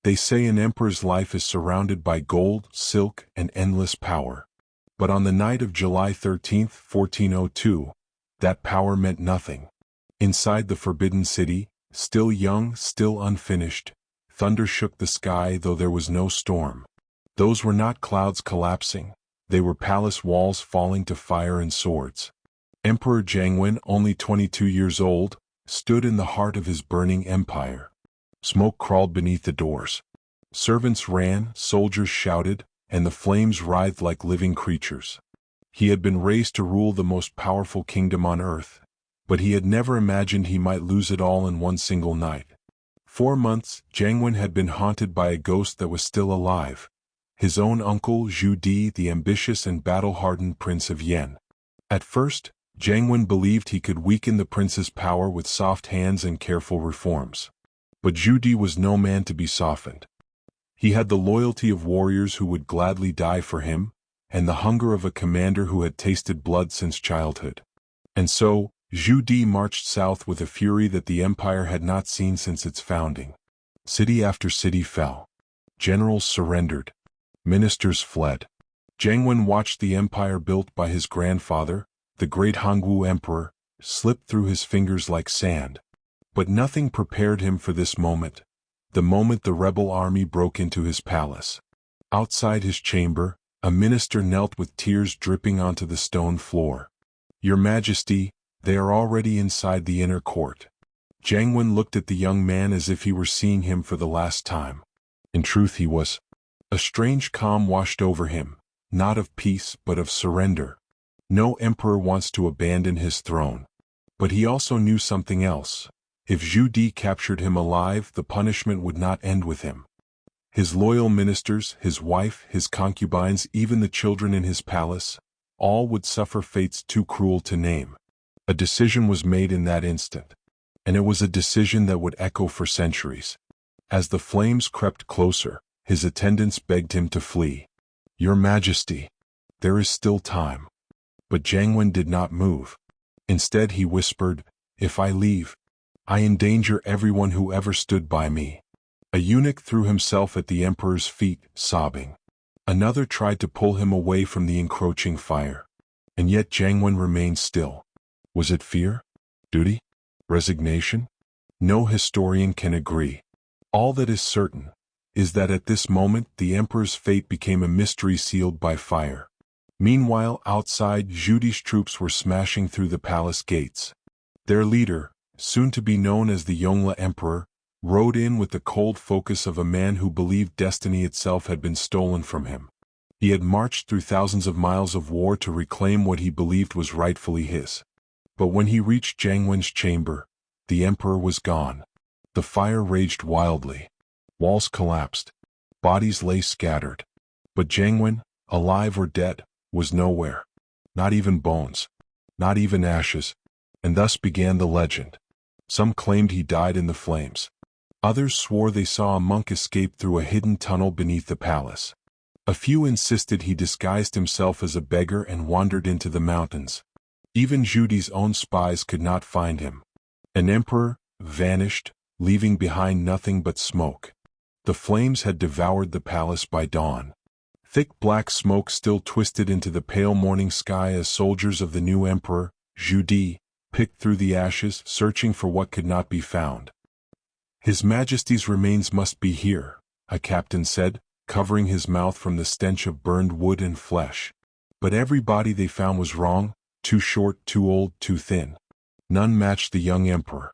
They say an emperor's life is surrounded by gold, silk, and endless power. But on the night of July 13, 1402, that power meant nothing. Inside the forbidden city, still young, still unfinished, thunder shook the sky though there was no storm. Those were not clouds collapsing, they were palace walls falling to fire and swords. Emperor Jianwen, only 22 years old, stood in the heart of his burning empire. Smoke crawled beneath the doors. Servants ran, soldiers shouted, and the flames writhed like living creatures. He had been raised to rule the most powerful kingdom on earth, but he had never imagined he might lose it all in one single night. 4 months, Jianwen had been haunted by a ghost that was still alive. His own uncle, Zhu Di, the ambitious and battle-hardened Prince of Yan. At first, Jianwen believed he could weaken the prince's power with soft hands and careful reforms. But Zhu Di was no man to be softened. He had the loyalty of warriors who would gladly die for him, and the hunger of a commander who had tasted blood since childhood. And so, Zhu Di marched south with a fury that the empire had not seen since its founding. City after city fell. Generals surrendered. Ministers fled. Jianwen watched the empire built by his grandfather, the great Hongwu emperor, slip through his fingers like sand. But nothing prepared him for this moment, the moment the rebel army broke into his palace. Outside his chamber, a minister knelt with tears dripping onto the stone floor. "Your Majesty, they are already inside the inner court." Jianwen looked at the young man as if he were seeing him for the last time. In truth he was. A strange calm washed over him, not of peace but of surrender. No emperor wants to abandon his throne. But he also knew something else. If Zhu Di captured him alive, the punishment would not end with him. His loyal ministers, his wife, his concubines, even the children in his palace, all would suffer fates too cruel to name. A decision was made in that instant. And it was a decision that would echo for centuries. As the flames crept closer, his attendants begged him to flee. "Your Majesty, there is still time." But Jianwen did not move. Instead he whispered, "If I leave, I endanger everyone who ever stood by me." A eunuch threw himself at the emperor's feet, sobbing. Another tried to pull him away from the encroaching fire. And yet Jianwen remained still. Was it fear? Duty? Resignation? No historian can agree. All that is certain is that at this moment the emperor's fate became a mystery sealed by fire. Meanwhile, outside, Zhu Di's troops were smashing through the palace gates. Their leader, soon to be known as the Yongle Emperor, rode in with the cold focus of a man who believed destiny itself had been stolen from him. He had marched through thousands of miles of war to reclaim what he believed was rightfully his. But when he reached Jianwen's chamber, the emperor was gone. The fire raged wildly. Walls collapsed. Bodies lay scattered. But Jianwen, alive or dead, was nowhere. Not even bones. Not even ashes. And thus began the legend. Some claimed he died in the flames. Others swore they saw a monk escape through a hidden tunnel beneath the palace. A few insisted he disguised himself as a beggar and wandered into the mountains. Even Zhu Di's own spies could not find him. An emperor vanished, leaving behind nothing but smoke. The flames had devoured the palace by dawn. Thick black smoke still twisted into the pale morning sky as soldiers of the new emperor, Zhu Di, picked through the ashes, searching for what could not be found. "His Majesty's remains must be here," a captain said, covering his mouth from the stench of burned wood and flesh. But every body they found was wrong, too short, too old, too thin. None matched the young emperor.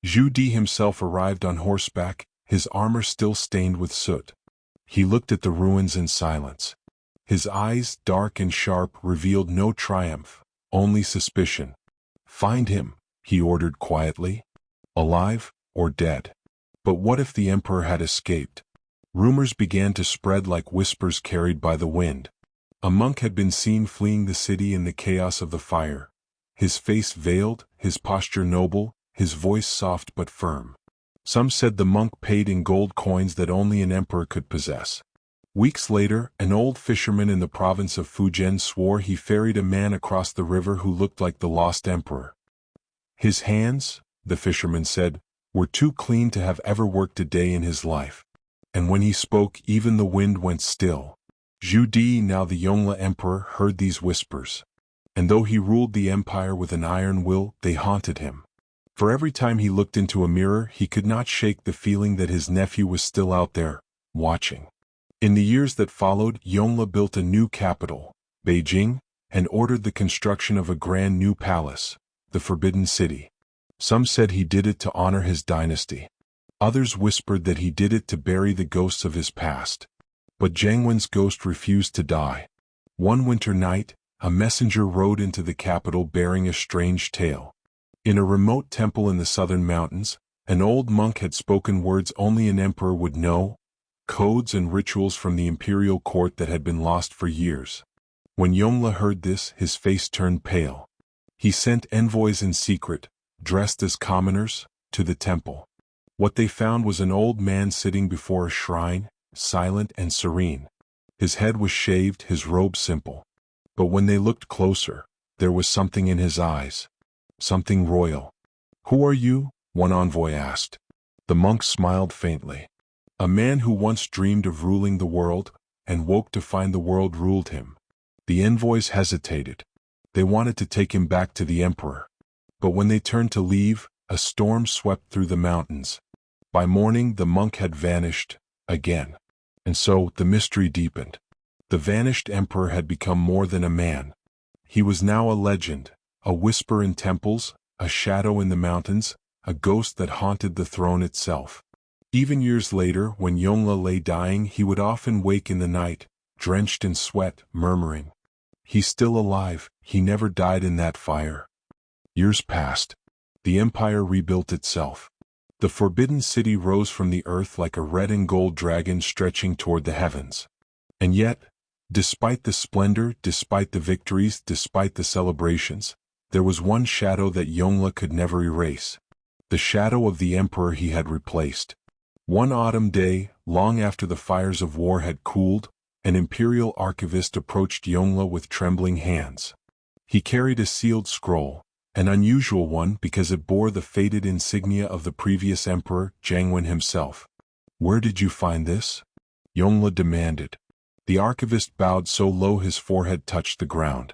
Zhu Di himself arrived on horseback, his armor still stained with soot. He looked at the ruins in silence. His eyes, dark and sharp, revealed no triumph, only suspicion. "Find him," he ordered quietly. "Alive or dead." But what if the emperor had escaped? Rumors began to spread like whispers carried by the wind. A monk had been seen fleeing the city in the chaos of the fire. His face veiled, his posture noble, his voice soft but firm. Some said the monk paid in gold coins that only an emperor could possess. Weeks later, an old fisherman in the province of Fujian swore he ferried a man across the river who looked like the lost emperor. His hands, the fisherman said, were too clean to have ever worked a day in his life. and when he spoke even the wind went still. Zhu Di, now the Yongle emperor, heard these whispers, and though he ruled the empire with an iron will, they haunted him. For every time he looked into a mirror, he could not shake the feeling that his nephew was still out there, watching. In the years that followed, Yongle built a new capital, Beijing, and ordered the construction of a grand new palace, the Forbidden City. Some said he did it to honor his dynasty. Others whispered that he did it to bury the ghosts of his past. But Jianwen's ghost refused to die. One winter night, a messenger rode into the capital bearing a strange tale. In a remote temple in the southern mountains, an old monk had spoken words only an emperor would know, codes and rituals from the imperial court that had been lost for years. When Yongle heard this, his face turned pale. He sent envoys in secret, dressed as commoners, to the temple. What they found was an old man sitting before a shrine, silent and serene. His head was shaved, his robe simple. But when they looked closer, there was something in his eyes. Something royal. "Who are you?" one envoy asked. The monk smiled faintly. "A man who once dreamed of ruling the world, and woke to find the world ruled him." The envoys hesitated. They wanted to take him back to the emperor. But when they turned to leave, a storm swept through the mountains. By morning the monk had vanished, again. And so, the mystery deepened. The vanished emperor had become more than a man. He was now a legend, a whisper in temples, a shadow in the mountains, a ghost that haunted the throne itself. Even years later, when Yongle lay dying, he would often wake in the night, drenched in sweat, murmuring, "He's still alive, he never died in that fire." Years passed. The empire rebuilt itself. The Forbidden City rose from the earth like a red and gold dragon stretching toward the heavens. And yet, despite the splendor, despite the victories, despite the celebrations, there was one shadow that Yongle could never erase. The shadow of the emperor he had replaced. One autumn day, long after the fires of war had cooled, an imperial archivist approached Yongle with trembling hands. He carried a sealed scroll, an unusual one because it bore the faded insignia of the previous emperor, Jianwen himself. "Where did you find this?" Yongle demanded. The archivist bowed so low his forehead touched the ground.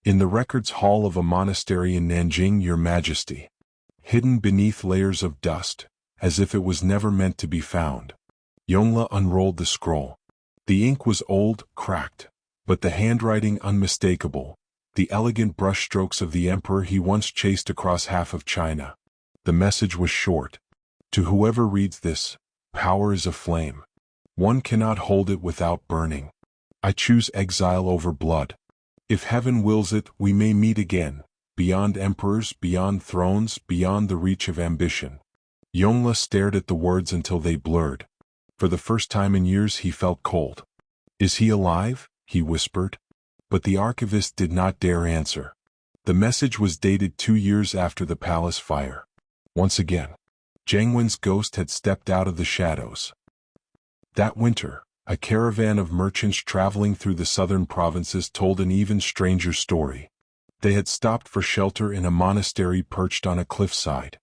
"In the records hall of a monastery in Nanjing, Your Majesty. Hidden beneath layers of dust, as if it was never meant to be found." Yongle unrolled the scroll. The ink was old, cracked, but the handwriting unmistakable, the elegant brushstrokes of the emperor he once chased across half of China. The message was short. "To whoever reads this, power is a flame. One cannot hold it without burning. I choose exile over blood. If heaven wills it, we may meet again, beyond emperors, beyond thrones, beyond the reach of ambition." Yongle stared at the words until they blurred. For the first time in years he felt cold. "Is he alive?" he whispered. But the archivist did not dare answer. The message was dated 2 years after the palace fire. Once again, Jianwen's ghost had stepped out of the shadows. That winter, a caravan of merchants traveling through the southern provinces told an even stranger story. They had stopped for shelter in a monastery perched on a cliffside.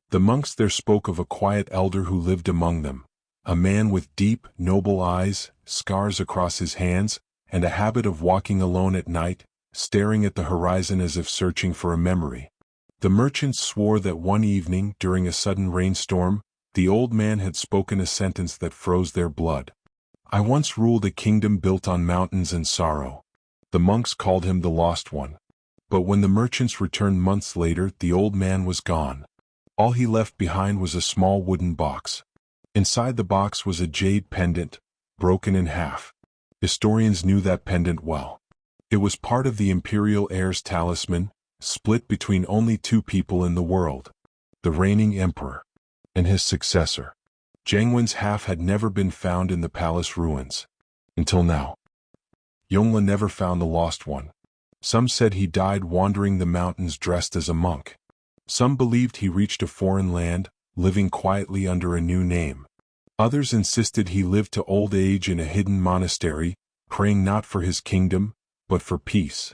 The monks there spoke of a quiet elder who lived among them, a man with deep, noble eyes, scars across his hands, and a habit of walking alone at night, staring at the horizon as if searching for a memory. The merchants swore that one evening, during a sudden rainstorm, the old man had spoken a sentence that froze their blood. "I once ruled a kingdom built on mountains and sorrow." The monks called him the Lost One. But when the merchants returned months later, the old man was gone. All he left behind was a small wooden box. Inside the box was a jade pendant, broken in half. Historians knew that pendant well. It was part of the imperial heir's talisman, split between only 2 people in the world: the reigning emperor and his successor. Jianwen's half had never been found in the palace ruins. Until now. Yongle never found the lost one. Some said he died wandering the mountains dressed as a monk. Some believed he reached a foreign land, living quietly under a new name. Others insisted he lived to old age in a hidden monastery, praying not for his kingdom, but for peace.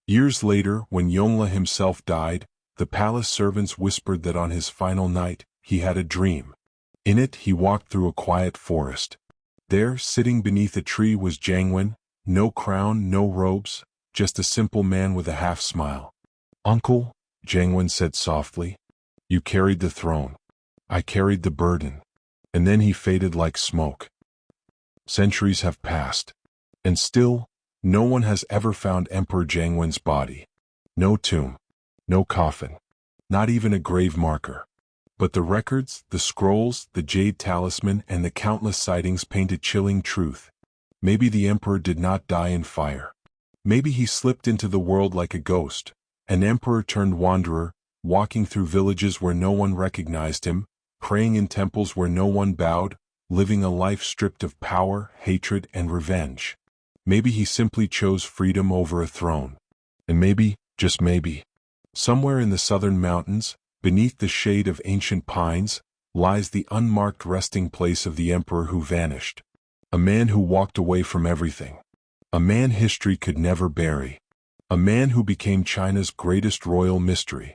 Years later, when Yongle himself died, the palace servants whispered that on his final night, he had a dream. In it, he walked through a quiet forest. There, sitting beneath a tree, was Jianwen, no crown, no robes, just a simple man with a half-smile. "Uncle," Jianwen said softly, "you carried the throne. I carried the burden." And then he faded like smoke. Centuries have passed. And still, no one has ever found Emperor Jianwen's body. No tomb. No coffin. Not even a grave marker. But the records, the scrolls, the jade talisman, and the countless sightings paint a chilling truth. Maybe the emperor did not die in fire. Maybe he slipped into the world like a ghost, an emperor turned wanderer, walking through villages where no one recognized him, praying in temples where no one bowed, living a life stripped of power, hatred, and revenge. Maybe he simply chose freedom over a throne. And maybe, just maybe, somewhere in the southern mountains, beneath the shade of ancient pines, lies the unmarked resting place of the emperor who vanished. A man who walked away from everything. A man history could never bury. A man who became China's greatest royal mystery.